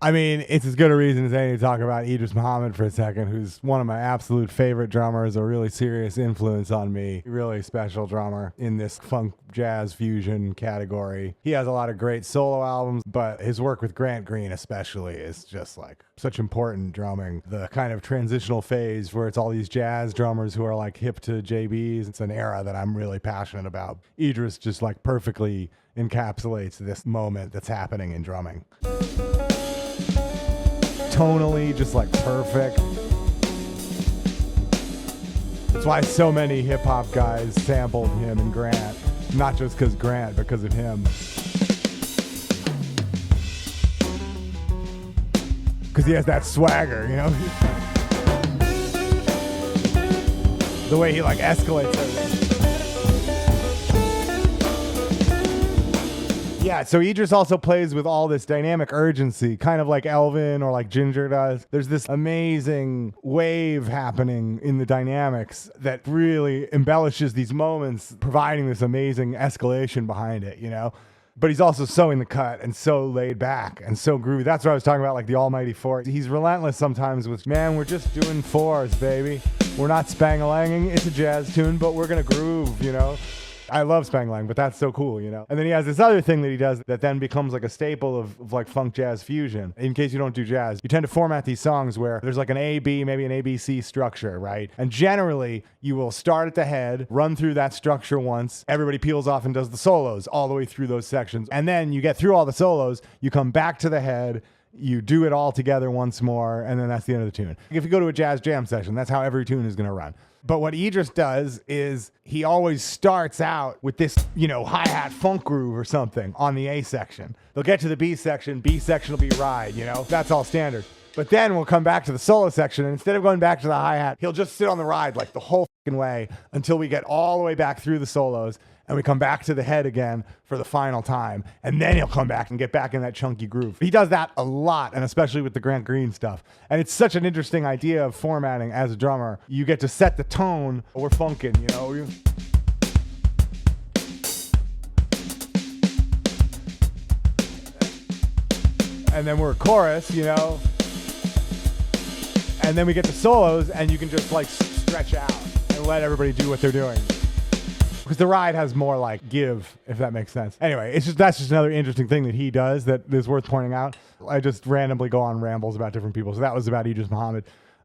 I mean, it's as good a reason as any to talk about Idris Muhammad for a second, who's one of my absolute favorite drummers, a really serious influence on me. Really special drummer in this funk jazz fusion category. He has a lot of great solo albums, but his work with Grant Green especially is just like such important drumming. The kind of transitional phase where it's all these jazz drummers who are like hip to JBs. It's an era that I'm really passionate about. Idris just like perfectly encapsulates this moment that's happening in drumming. Tonally, just like perfect. That's why so many hip hop guys sampled him and Grant. Not just because Grant, because of him. Because he has that swagger, you know? The way he like escalates everything. Yeah, so Idris also plays with all this dynamic urgency, kind of like Elvin or like Ginger does. There's this amazing wave happening in the dynamics that really embellishes these moments, providing this amazing escalation behind it, you know? But he's also so in the cut and so laid back and so groovy. That's what I was talking about, like the almighty four. He's relentless sometimes with, man, we're just doing fours, baby. We're not spang-a-langing. It's a jazz tune, but we're going to groove, you know? I love Spang-Lang, but that's so cool, you know? And then he has this other thing that he does that then becomes like a staple of like funk jazz fusion. In case you don't do jazz, you tend to format these songs where there's like an A-B, maybe an A-B-C structure, right? And generally, you will start at the head, run through that structure once, everybody peels off and does the solos all the way through those sections. And then you get through all the solos, you come back to the head, you do it all together once more, and then that's the end of the tune. If you go to a jazz jam session, that's how every tune is going to run. But what Idris does is he always starts out with this, you know, hi-hat funk groove or something on the A section. They'll get to the B section will be ride, you know? That's all standard. But then we'll come back to the solo section, and instead of going back to the hi-hat, he'll just sit on the ride like the whole fucking way until we get all the way back through the solos, and we come back to the head again for the final time, and then he'll come back and get back in that chunky groove. He does that a lot, and especially with the Grant Green stuff. And it's such an interesting idea of formatting as a drummer. You get to set the tone. We're funkin', you know? And then we're a chorus, you know? And then we get the solos, and you can just like stretch out and let everybody do what they're doing. Because the ride has more like give, if that makes sense. Anyway, that's just another interesting thing that he does that is worth pointing out. I just randomly go on rambles about different people. So that was about Idris Muhammad.